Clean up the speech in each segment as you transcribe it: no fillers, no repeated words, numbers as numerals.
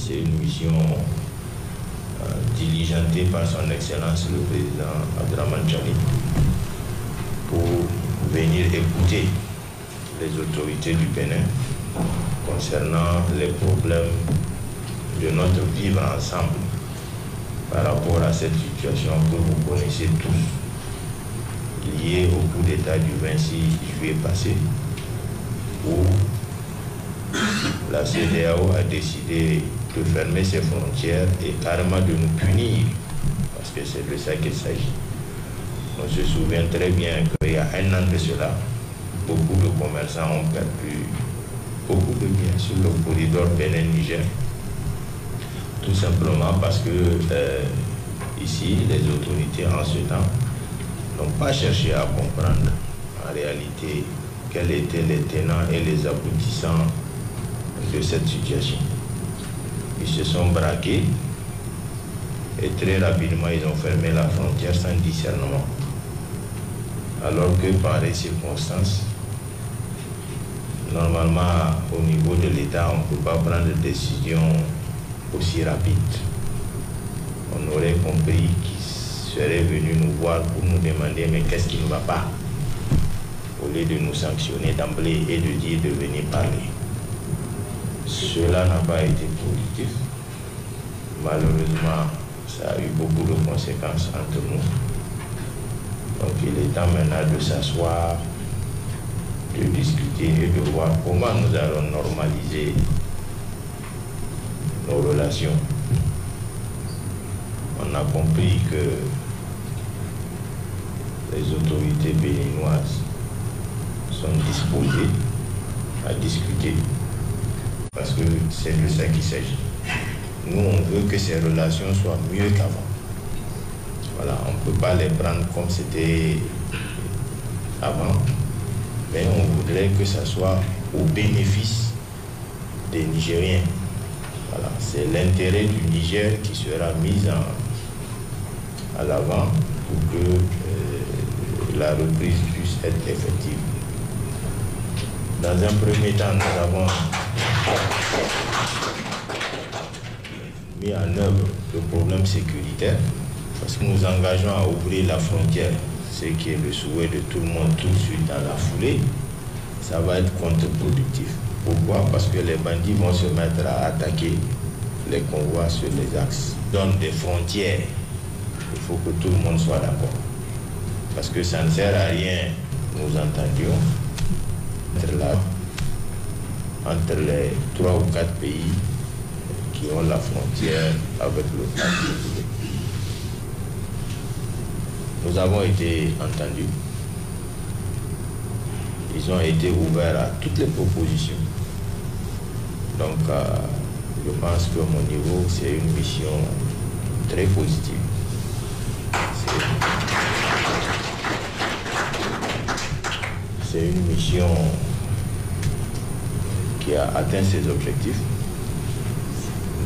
c'est une mission diligentée par son Excellence le président Abdraman Chani pour venir écouter les autorités du Bénin concernant les problèmes de notre vivre ensemble par rapport à cette situation que vous connaissez tous, liée au coup d'État du 26 juillet passé, où la CEDEAO a décidé de fermer ses frontières et carrément de nous punir, parce que c'est de ça qu'il s'agit. On se souvient très bien qu'il y a un an de cela, beaucoup de commerçants ont perdu beaucoup de biens sur le corridor Bénin-Niger, tout simplement parce que ici, les autorités en ce temps n'ont pas cherché à comprendre en réalité quels étaient les tenants et les aboutissants de cette situation. Ils se sont braqués et très rapidement ils ont fermé la frontière sans discernement. Alors que par les circonstances, normalement au niveau de l'État, on ne peut pas prendre de décision aussi rapide. On aurait compris qu'ils seraient venus nous voir pour nous demander mais qu'est-ce qui ne va pas, au lieu de nous sanctionner d'emblée et de dire de venir parler. Cela n'a pas été positif. Malheureusement, ça a eu beaucoup de conséquences entre nous. Donc il est temps maintenant de s'asseoir, de discuter et de voir comment nous allons normaliser nos relations. On a compris que les autorités béninoises sont disposées à discuter, parce que c'est de ça qu'il s'agit. Nous, on veut que ces relations soient mieux qu'avant. Voilà, on ne peut pas les prendre comme c'était avant, mais on voudrait que ça soit au bénéfice des Nigériens. Voilà, c'est l'intérêt du Niger qui sera mis à l'avant pour que la reprise puisse être effective. Dans un premier temps, nous avons mis en œuvre le problème sécuritaire parce que nous engageons à ouvrir la frontière, ce qui est le souhait de tout le monde tout de suite dans la foulée. Ça va être contre-productif. Pourquoi? Parce que les bandits vont se mettre à attaquer les convois sur les axes. Dans des frontières, il faut que tout le monde soit d'accord. Parce que ça ne sert à rien, nous entendions, être là, entre les 3 ou 4 pays qui ont la frontière avec le pays. Nous avons été entendus. Ils ont été ouverts à toutes les propositions. Donc, je pense que mon niveau, c'est une mission très positive. C'est une mission qui a atteint ses objectifs.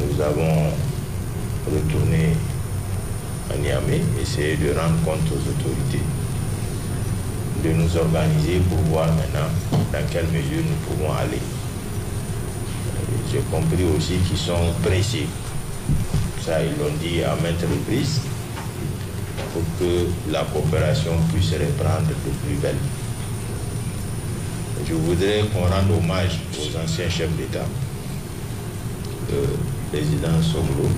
Nous avons retourné à Niamey, essayé de rendre compte aux autorités, de nous organiser pour voir maintenant dans quelle mesure nous pouvons aller. J'ai compris aussi qu'ils sont pressés. Ça, ils l'ont dit à maintes reprises, pour que la coopération puisse reprendre de plus belle. Je voudrais qu'on rende hommage aux anciens chefs d'État, le président Songlo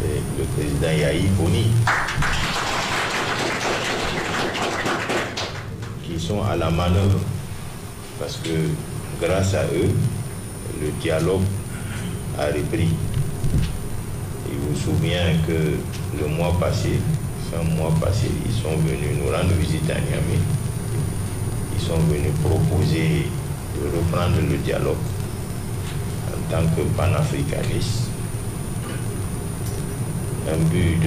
et le président Yahi Boni, qui sont à la manœuvre, parce que grâce à eux, le dialogue a repris. Il vous souvient que le mois passé, ils sont venus nous rendre visite à Niamey. Ils sont venus proposer de reprendre le dialogue en tant que panafricanistes. Un but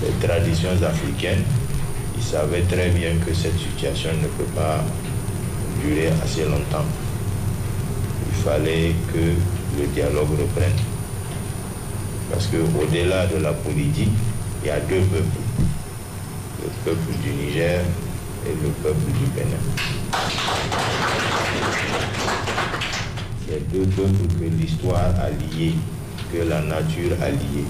des traditions africaines. Ils savaient très bien que cette situation ne peut pas durer assez longtemps. Il fallait que le dialogue reprenne. Parce qu'au-delà de la politique, il y a deux peuples. Le peuple du Niger et le peuple du Bénin. d'autres que l'histoire a lié, que la nature a lié.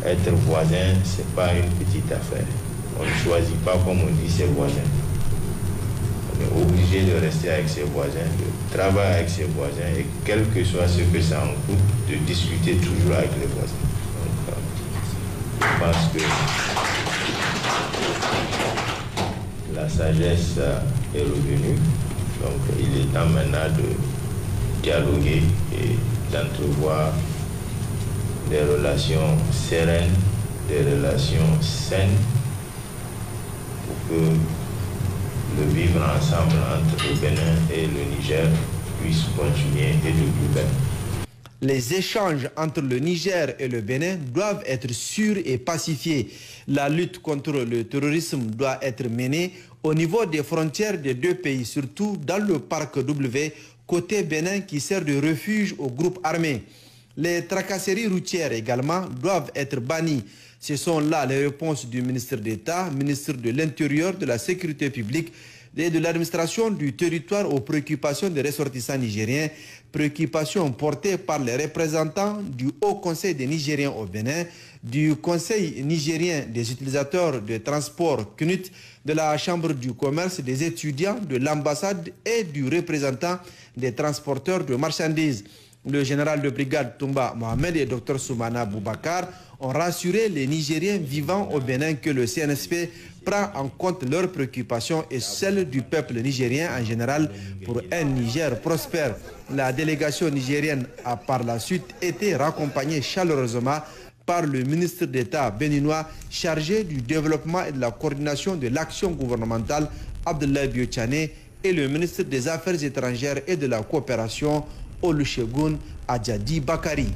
Être voisin, ce n'est pas une petite affaire. On ne choisit pas, comme on dit, ses voisins. On est obligé de rester avec ses voisins, de travailler avec ses voisins, et quel que soit ce que ça en coûte, de discuter toujours avec les voisins. Donc, je pense que la sagesse est revenue. Donc, il est temps maintenant de dialoguer et d'entrevoir des relations sereines, des relations saines pour que le vivre ensemble entre le Bénin et le Niger puisse continuer et de plus belle. Les échanges entre le Niger et le Bénin doivent être sûrs et pacifiés. La lutte contre le terrorisme doit être menée au niveau des frontières des deux pays, surtout dans le parc W, côté Bénin, qui sert de refuge aux groupes armés. Les tracasseries routières également doivent être bannies. Ce sont là les réponses du ministre d'État, ministre de l'Intérieur, de la Sécurité publique et de l'administration du territoire aux préoccupations des ressortissants nigériens, préoccupations portées par les représentants du Haut Conseil des Nigériens au Bénin, du Conseil nigérien des utilisateurs de transport CNUT, de la Chambre du commerce, des étudiants, de l'ambassade et du représentant des transporteurs de marchandises. Le général de brigade Toumba Mohamed et Dr Soumana Boubacar ont rassuré les Nigériens vivant au Bénin que le CNSP prend en compte leurs préoccupations et celles du peuple nigérien en général pour un Niger prospère. La délégation nigérienne a par la suite été raccompagnée chaleureusement par le ministre d'État béninois chargé du développement et de la coordination de l'action gouvernementale Abdoulaye Biotchane et le ministre des Affaires étrangères et de la coopération Olusegun Adjadi Bakari.